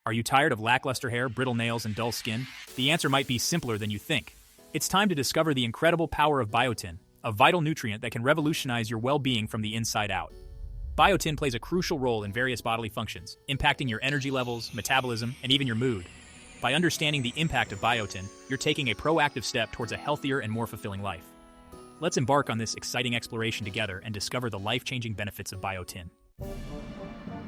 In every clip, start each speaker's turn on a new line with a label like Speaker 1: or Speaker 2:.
Speaker 1: Are you tired of lackluster hair, brittle nails, and dull skin? The answer might be simpler than you think. It's time to discover the incredible power of biotin, a vital nutrient that can revolutionize your well-being from the inside out. Biotin plays a crucial role in various bodily functions, impacting your energy levels, metabolism, and even your mood. By understanding the impact of biotin, you're taking a proactive step towards a healthier and more fulfilling life. Let's embark on this exciting exploration together and discover the life-changing benefits of biotin.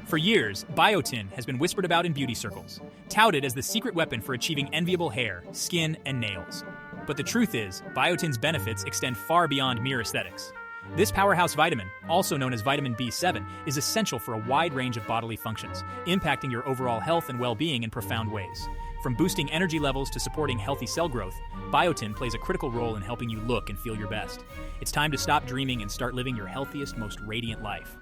Speaker 1: For years, biotin has been whispered about in beauty circles, touted as the secret weapon for achieving enviable hair, skin, and nails. But the truth is, biotin's benefits extend far beyond mere aesthetics. This powerhouse vitamin, also known as vitamin B7, is essential for a wide range of bodily functions, impacting your overall health and well-being in profound ways. From boosting energy levels to supporting healthy cell growth, biotin plays a critical role in helping you look and feel your best. It's time to stop dreaming and start living your healthiest, most radiant life.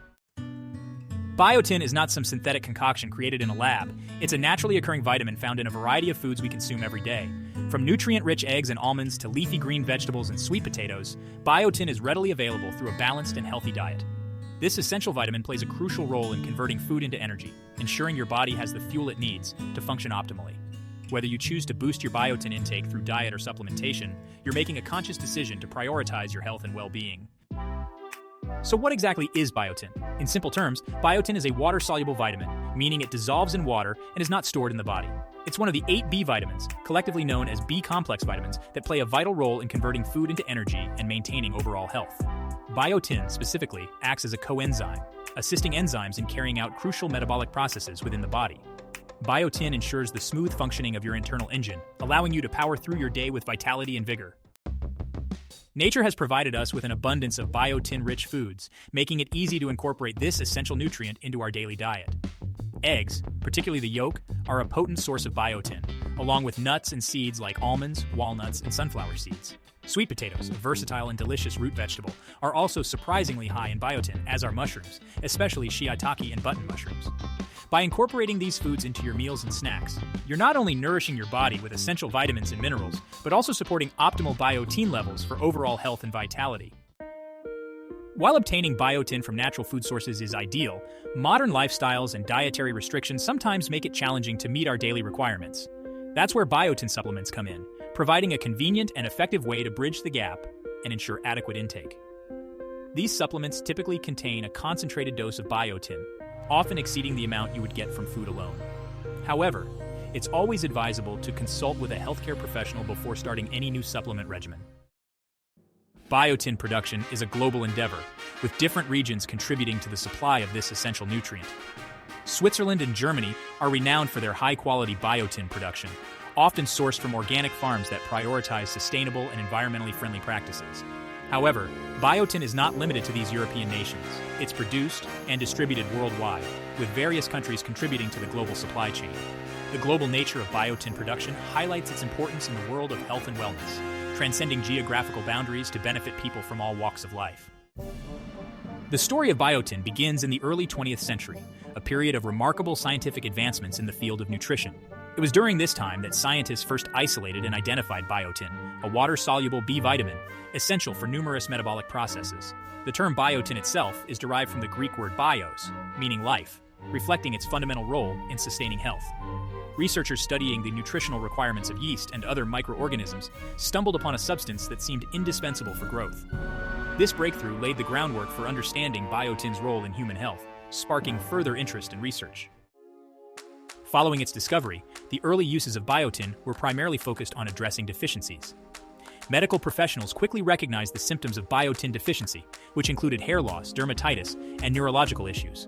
Speaker 1: Biotin is not some synthetic concoction created in a lab. It's a naturally occurring vitamin found in a variety of foods we consume every day. From nutrient-rich eggs and almonds to leafy green vegetables and sweet potatoes, biotin is readily available through a balanced and healthy diet. This essential vitamin plays a crucial role in converting food into energy, ensuring your body has the fuel it needs to function optimally. Whether you choose to boost your biotin intake through diet or supplementation, you're making a conscious decision to prioritize your health and well-being. So what exactly is biotin? In simple terms, biotin is a water-soluble vitamin, meaning it dissolves in water and is not stored in the body. It's one of the 8 B vitamins, collectively known as B-complex vitamins, that play a vital role in converting food into energy and maintaining overall health. Biotin, specifically, acts as a coenzyme, assisting enzymes in carrying out crucial metabolic processes within the body. Biotin ensures the smooth functioning of your internal engine, allowing you to power through your day with vitality and vigor. Nature has provided us with an abundance of biotin-rich foods, making it easy to incorporate this essential nutrient into our daily diet. Eggs, particularly the yolk, are a potent source of biotin, along with nuts and seeds like almonds, walnuts, and sunflower seeds. Sweet potatoes, a versatile and delicious root vegetable, are also surprisingly high in biotin, as are mushrooms, especially shiitake and button mushrooms. By incorporating these foods into your meals and snacks, you're not only nourishing your body with essential vitamins and minerals, but also supporting optimal biotin levels for overall health and vitality. While obtaining biotin from natural food sources is ideal, modern lifestyles and dietary restrictions sometimes make it challenging to meet our daily requirements. That's where biotin supplements come in, providing a convenient and effective way to bridge the gap and ensure adequate intake. These supplements typically contain a concentrated dose of biotin, often exceeding the amount you would get from food alone. However, it's always advisable to consult with a healthcare professional before starting any new supplement regimen. Biotin production is a global endeavor, with different regions contributing to the supply of this essential nutrient. Switzerland and Germany are renowned for their high-quality biotin production, often sourced from organic farms that prioritize sustainable and environmentally friendly practices. However, biotin is not limited to these European nations. It's produced and distributed worldwide, with various countries contributing to the global supply chain. The global nature of biotin production highlights its importance in the world of health and wellness, transcending geographical boundaries to benefit people from all walks of life. The story of biotin begins in the early 20th century, a period of remarkable scientific advancements in the field of nutrition. It was during this time that scientists first isolated and identified biotin, a water-soluble B vitamin, essential for numerous metabolic processes. The term biotin itself is derived from the Greek word bios, meaning life, reflecting its fundamental role in sustaining health. Researchers studying the nutritional requirements of yeast and other microorganisms stumbled upon a substance that seemed indispensable for growth. This breakthrough laid the groundwork for understanding biotin's role in human health, sparking further interest in research. Following its discovery, the early uses of biotin were primarily focused on addressing deficiencies. Medical professionals quickly recognized the symptoms of biotin deficiency, which included hair loss, dermatitis, and neurological issues.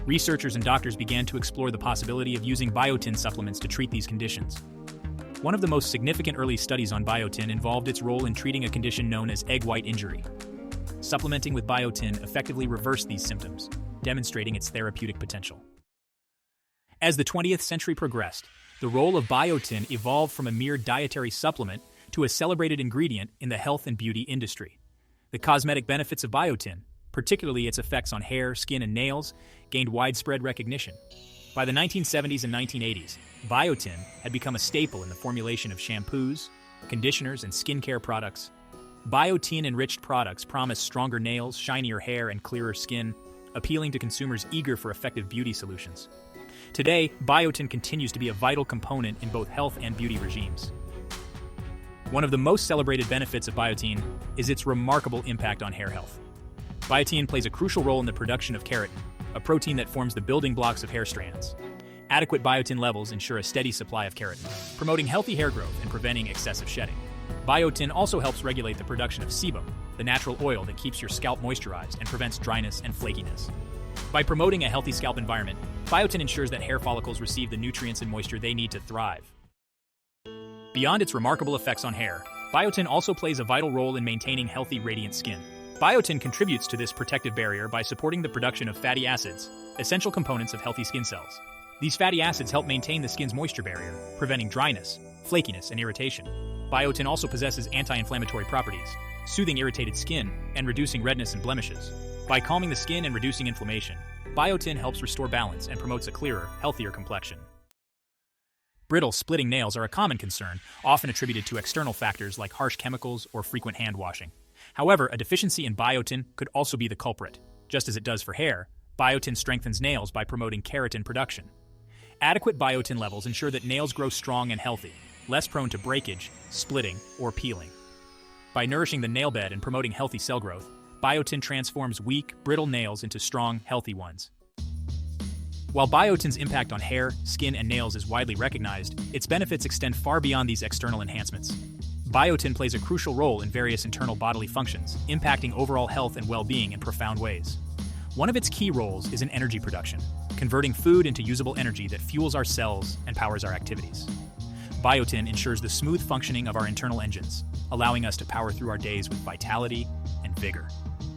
Speaker 1: Researchers and doctors began to explore the possibility of using biotin supplements to treat these conditions. One of the most significant early studies on biotin involved its role in treating a condition known as egg white injury. Supplementing with biotin effectively reversed these symptoms, demonstrating its therapeutic potential. As the 20th century progressed, the role of biotin evolved from a mere dietary supplement to a celebrated ingredient in the health and beauty industry. The cosmetic benefits of biotin, particularly its effects on hair, skin, and nails, gained widespread recognition. By the 1970s and 1980s, biotin had become a staple in the formulation of shampoos, conditioners, and skincare products. Biotin-enriched products promise stronger nails, shinier hair, and clearer skin, appealing to consumers eager for effective beauty solutions. Today, biotin continues to be a vital component in both health and beauty regimes. One of the most celebrated benefits of biotin is its remarkable impact on hair health. Biotin plays a crucial role in the production of keratin, a protein that forms the building blocks of hair strands. Adequate biotin levels ensure a steady supply of keratin, promoting healthy hair growth and preventing excessive shedding. Biotin also helps regulate the production of sebum, the natural oil that keeps your scalp moisturized and prevents dryness and flakiness. By promoting a healthy scalp environment, biotin ensures that hair follicles receive the nutrients and moisture they need to thrive. Beyond its remarkable effects on hair, biotin also plays a vital role in maintaining healthy, radiant skin. Biotin contributes to this protective barrier by supporting the production of fatty acids, essential components of healthy skin cells. These fatty acids help maintain the skin's moisture barrier, preventing dryness, flakiness, and irritation. Biotin also possesses anti-inflammatory properties, soothing irritated skin and reducing redness and blemishes. By calming the skin and reducing inflammation, biotin helps restore balance and promotes a clearer, healthier complexion. Brittle, splitting nails are a common concern, often attributed to external factors like harsh chemicals or frequent hand washing. However, a deficiency in biotin could also be the culprit. Just as it does for hair, biotin strengthens nails by promoting keratin production. Adequate biotin levels ensure that nails grow strong and healthy, less prone to breakage, splitting, or peeling. By nourishing the nail bed and promoting healthy cell growth, biotin transforms weak, brittle nails into strong, healthy ones. While biotin's impact on hair, skin, and nails is widely recognized, its benefits extend far beyond these external enhancements. Biotin plays a crucial role in various internal bodily functions, impacting overall health and well-being in profound ways. One of its key roles is in energy production, converting food into usable energy that fuels our cells and powers our activities. Biotin ensures the smooth functioning of our internal engines, allowing us to power through our days with vitality and vigor.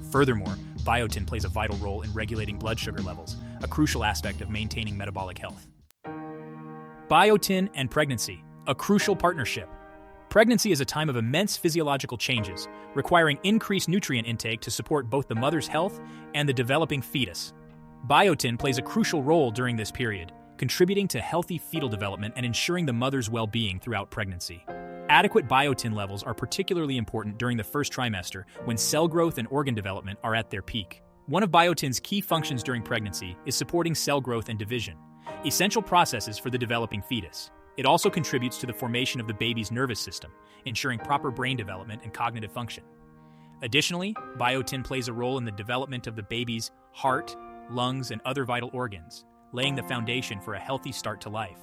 Speaker 1: Furthermore, biotin plays a vital role in regulating blood sugar levels, a crucial aspect of maintaining metabolic health. Biotin and pregnancy, a crucial partnership. Pregnancy is a time of immense physiological changes, requiring increased nutrient intake to support both the mother's health and the developing fetus. Biotin plays a crucial role during this period, contributing to healthy fetal development and ensuring the mother's well-being throughout pregnancy. Adequate biotin levels are particularly important during the first trimester when cell growth and organ development are at their peak. One of biotin's key functions during pregnancy is supporting cell growth and division, essential processes for the developing fetus. It also contributes to the formation of the baby's nervous system, ensuring proper brain development and cognitive function. Additionally, biotin plays a role in the development of the baby's heart, lungs, and other vital organs, laying the foundation for a healthy start to life.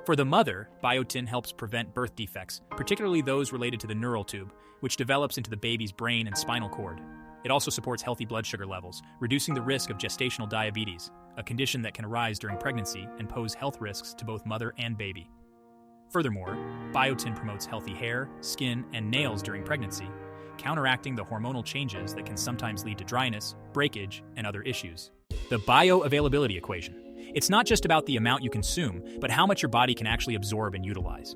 Speaker 1: For the mother, biotin helps prevent birth defects, particularly those related to the neural tube, which develops into the baby's brain and spinal cord. It also supports healthy blood sugar levels, reducing the risk of gestational diabetes, a condition that can arise during pregnancy and pose health risks to both mother and baby. Furthermore, biotin promotes healthy hair, skin, and nails during pregnancy, counteracting the hormonal changes that can sometimes lead to dryness, breakage, and other issues. The bioavailability equation. It's not just about the amount you consume, but how much your body can actually absorb and utilize.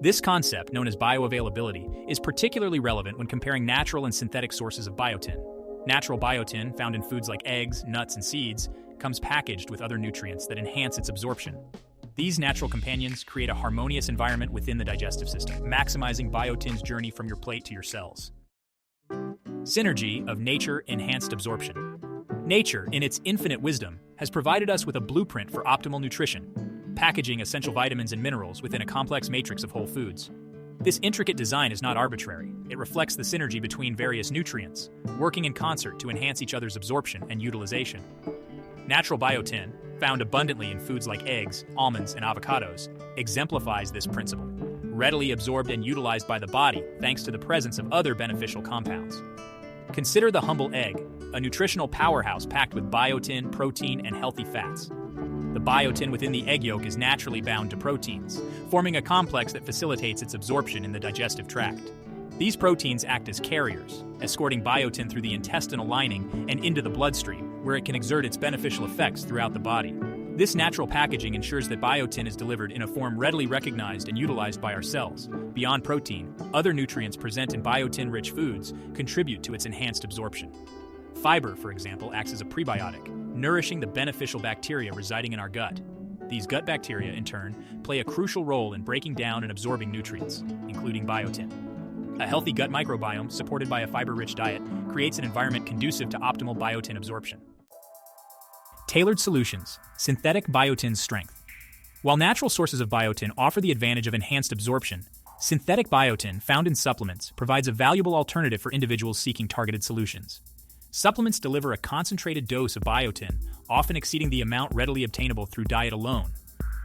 Speaker 1: This concept, known as bioavailability, is particularly relevant when comparing natural and synthetic sources of biotin. Natural biotin, found in foods like eggs, nuts, and seeds, comes packaged with other nutrients that enhance its absorption. These natural companions create a harmonious environment within the digestive system, maximizing biotin's journey from your plate to your cells. Synergy of nature-enhanced absorption. Nature, in its infinite wisdom, has provided us with a blueprint for optimal nutrition, packaging essential vitamins and minerals within a complex matrix of whole foods. This intricate design is not arbitrary. It reflects the synergy between various nutrients, working in concert to enhance each other's absorption and utilization. Natural biotin, found abundantly in foods like eggs, almonds, and avocados, exemplifies this principle, readily absorbed and utilized by the body thanks to the presence of other beneficial compounds. Consider the humble egg, a nutritional powerhouse packed with biotin, protein, and healthy fats. The biotin within the egg yolk is naturally bound to proteins, forming a complex that facilitates its absorption in the digestive tract. These proteins act as carriers, escorting biotin through the intestinal lining and into the bloodstream, where it can exert its beneficial effects throughout the body. This natural packaging ensures that biotin is delivered in a form readily recognized and utilized by our cells. Beyond protein, other nutrients present in biotin-rich foods contribute to its enhanced absorption. Fiber, for example, acts as a prebiotic, nourishing the beneficial bacteria residing in our gut. These gut bacteria, in turn, play a crucial role in breaking down and absorbing nutrients, including biotin. A healthy gut microbiome, supported by a fiber-rich diet, creates an environment conducive to optimal biotin absorption. Tailored solutions, synthetic biotin's strength. While natural sources of biotin offer the advantage of enhanced absorption, synthetic biotin found in supplements provides a valuable alternative for individuals seeking targeted solutions. Supplements deliver a concentrated dose of biotin, often exceeding the amount readily obtainable through diet alone.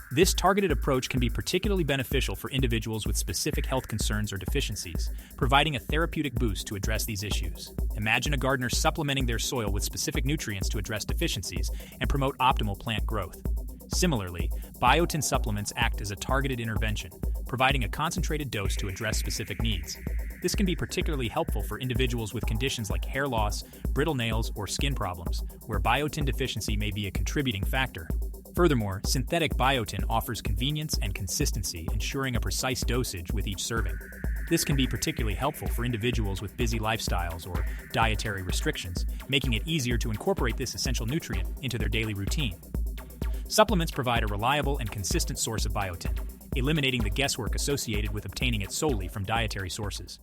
Speaker 1: This targeted approach can be particularly beneficial for individuals with specific health concerns or deficiencies, providing a therapeutic boost to address these issues. Imagine a gardener supplementing their soil with specific nutrients to address deficiencies and promote optimal plant growth. Similarly, biotin supplements act as a targeted intervention, providing a concentrated dose to address specific needs. This can be particularly helpful for individuals with conditions like hair loss, brittle nails, or skin problems, where biotin deficiency may be a contributing factor. Furthermore, synthetic biotin offers convenience and consistency, ensuring a precise dosage with each serving. This can be particularly helpful for individuals with busy lifestyles or dietary restrictions, making it easier to incorporate this essential nutrient into their daily routine. Supplements provide a reliable and consistent source of biotin, eliminating the guesswork associated with obtaining it solely from dietary sources.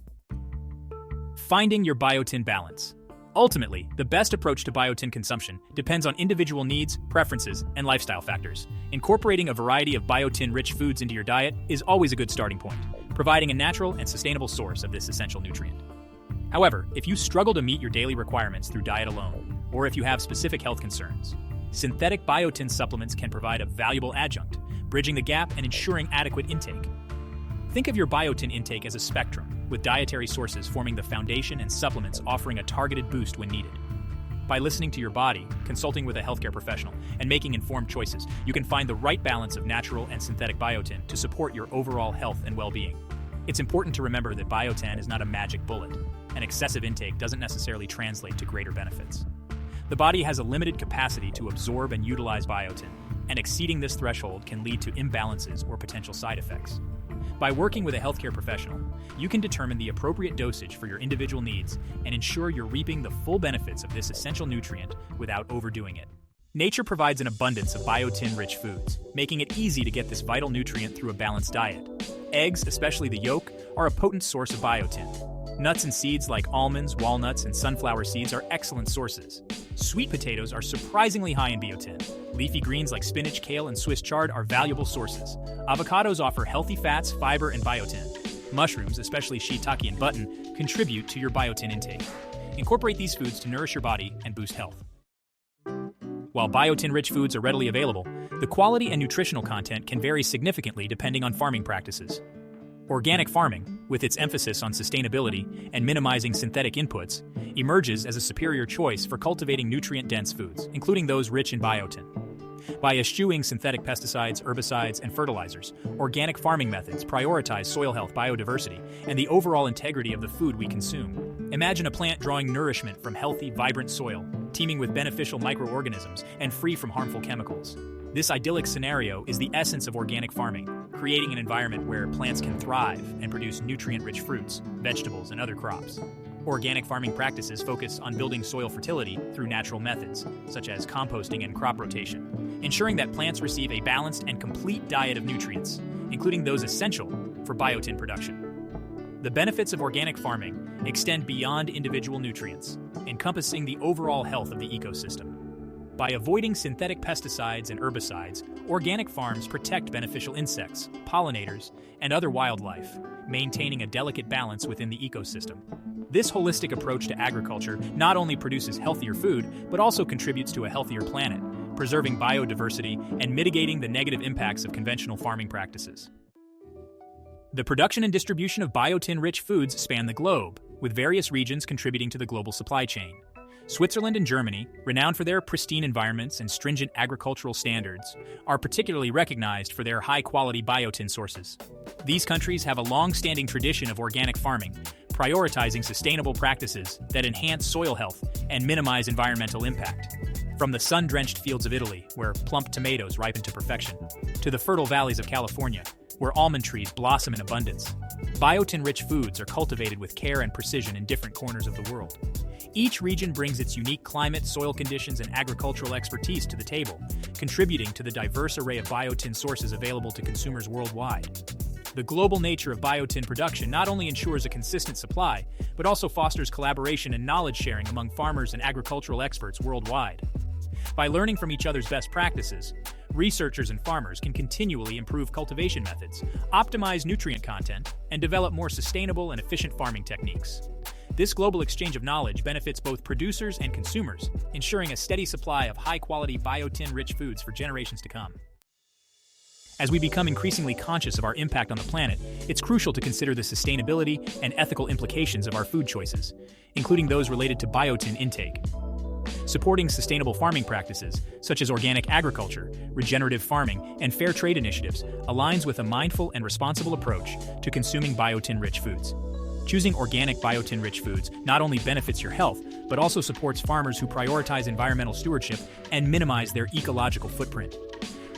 Speaker 1: Finding your biotin balance. Ultimately, the best approach to biotin consumption depends on individual needs, preferences, and lifestyle factors. Incorporating a variety of biotin-rich foods into your diet is always a good starting point, providing a natural and sustainable source of this essential nutrient. However, if you struggle to meet your daily requirements through diet alone, or if you have specific health concerns, synthetic biotin supplements can provide a valuable adjunct, bridging the gap and ensuring adequate intake. Think of your biotin intake as a spectrum, with dietary sources forming the foundation and supplements offering a targeted boost when needed. By listening to your body, consulting with a healthcare professional, and making informed choices, you can find the right balance of natural and synthetic biotin to support your overall health and well-being. It's important to remember that biotin is not a magic bullet, and excessive intake doesn't necessarily translate to greater benefits. The body has a limited capacity to absorb and utilize biotin, and exceeding this threshold can lead to imbalances or potential side effects. By working with a healthcare professional, you can determine the appropriate dosage for your individual needs and ensure you're reaping the full benefits of this essential nutrient without overdoing it. Nature provides an abundance of biotin-rich foods, making it easy to get this vital nutrient through a balanced diet. Eggs, especially the yolk, are a potent source of biotin. Nuts and seeds like almonds, walnuts, and sunflower seeds are excellent sources. Sweet potatoes are surprisingly high in biotin. Leafy greens like spinach, kale, and Swiss chard are valuable sources. Avocados offer healthy fats, fiber, and biotin. Mushrooms, especially shiitake and button, contribute to your biotin intake. Incorporate these foods to nourish your body and boost health. While biotin-rich foods are readily available, the quality and nutritional content can vary significantly depending on farming practices. Organic farming, with its emphasis on sustainability and minimizing synthetic inputs, emerges as a superior choice for cultivating nutrient-dense foods, including those rich in biotin. By eschewing synthetic pesticides, herbicides, and fertilizers, organic farming methods prioritize soil health, biodiversity, and the overall integrity of the food we consume. Imagine a plant drawing nourishment from healthy, vibrant soil, teeming with beneficial microorganisms and free from harmful chemicals. This idyllic scenario is the essence of organic farming, creating an environment where plants can thrive and produce nutrient-rich fruits, vegetables, and other crops. Organic farming practices focus on building soil fertility through natural methods, such as composting and crop rotation, ensuring that plants receive a balanced and complete diet of nutrients, including those essential for biotin production. The benefits of organic farming extend beyond individual nutrients, encompassing the overall health of the ecosystem. By avoiding synthetic pesticides and herbicides, organic farms protect beneficial insects, pollinators, and other wildlife, maintaining a delicate balance within the ecosystem. This holistic approach to agriculture not only produces healthier food, but also contributes to a healthier planet, preserving biodiversity and mitigating the negative impacts of conventional farming practices. The production and distribution of biotin-rich foods span the globe, with various regions contributing to the global supply chain. Switzerland and Germany, renowned for their pristine environments and stringent agricultural standards, are particularly recognized for their high-quality biotin sources. These countries have a long-standing tradition of organic farming, prioritizing sustainable practices that enhance soil health and minimize environmental impact. From the sun-drenched fields of Italy, where plump tomatoes ripen to perfection, to the fertile valleys of California, where almond trees blossom in abundance, biotin-rich foods are cultivated with care and precision in different corners of the world. Each region brings its unique climate, soil conditions, and agricultural expertise to the table, contributing to the diverse array of biotin sources available to consumers worldwide. The global nature of biotin production not only ensures a consistent supply, but also fosters collaboration and knowledge sharing among farmers and agricultural experts worldwide. By learning from each other's best practices, researchers and farmers can continually improve cultivation methods, optimize nutrient content, and develop more sustainable and efficient farming techniques. This global exchange of knowledge benefits both producers and consumers, ensuring a steady supply of high-quality biotin-rich foods for generations to come. As we become increasingly conscious of our impact on the planet, it's crucial to consider the sustainability and ethical implications of our food choices, including those related to biotin intake. Supporting sustainable farming practices, such as organic agriculture, regenerative farming, and fair trade initiatives, aligns with a mindful and responsible approach to consuming biotin-rich foods. Choosing organic biotin-rich foods not only benefits your health, but also supports farmers who prioritize environmental stewardship and minimize their ecological footprint.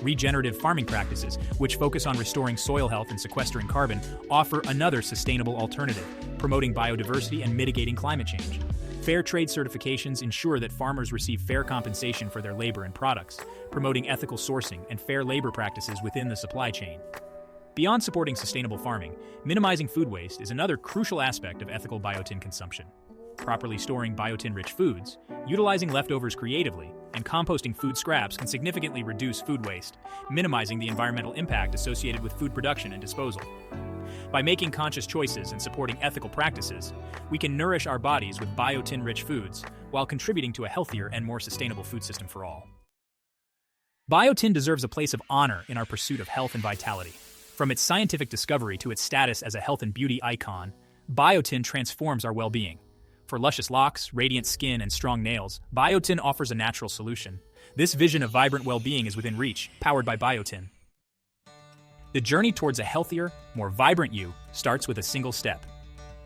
Speaker 1: Regenerative farming practices, which focus on restoring soil health and sequestering carbon, offer another sustainable alternative, promoting biodiversity and mitigating climate change. Fair trade certifications ensure that farmers receive fair compensation for their labor and products, promoting ethical sourcing and fair labor practices within the supply chain. Beyond supporting sustainable farming, minimizing food waste is another crucial aspect of ethical biotin consumption. Properly storing biotin-rich foods, utilizing leftovers creatively, and composting food scraps can significantly reduce food waste, minimizing the environmental impact associated with food production and disposal. By making conscious choices and supporting ethical practices, we can nourish our bodies with biotin-rich foods while contributing to a healthier and more sustainable food system for all. Biotin deserves a place of honor in our pursuit of health and vitality. From its scientific discovery to its status as a health and beauty icon, biotin transforms our well-being. For luscious locks, radiant skin, and strong nails, biotin offers a natural solution. This vision of vibrant well-being is within reach, powered by biotin. The journey towards a healthier, more vibrant you starts with a single step.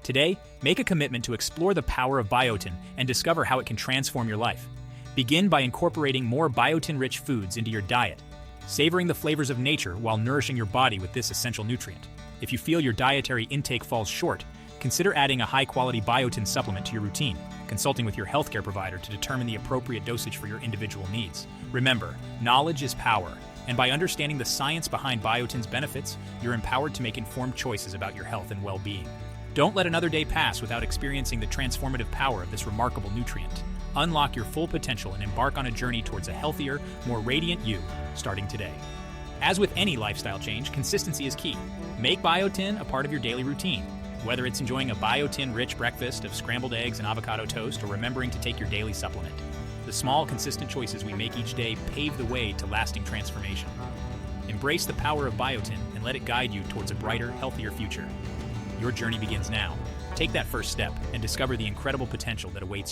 Speaker 1: Today, make a commitment to explore the power of biotin and discover how it can transform your life. Begin by incorporating more biotin-rich foods into your diet, savoring the flavors of nature while nourishing your body with this essential nutrient. If you feel your dietary intake falls short, consider adding a high-quality biotin supplement to your routine, consulting with your healthcare provider to determine the appropriate dosage for your individual needs. Remember, knowledge is power, and by understanding the science behind biotin's benefits, you're empowered to make informed choices about your health and well-being. Don't let another day pass without experiencing the transformative power of this remarkable nutrient. Unlock your full potential and embark on a journey towards a healthier, more radiant you, starting today. As with any lifestyle change, consistency is key. Make biotin a part of your daily routine. Whether it's enjoying a biotin-rich breakfast of scrambled eggs and avocado toast or remembering to take your daily supplement, the small, consistent choices we make each day pave the way to lasting transformation. Embrace the power of biotin and let it guide you towards a brighter, healthier future. Your journey begins now. Take that first step and discover the incredible potential that awaits you.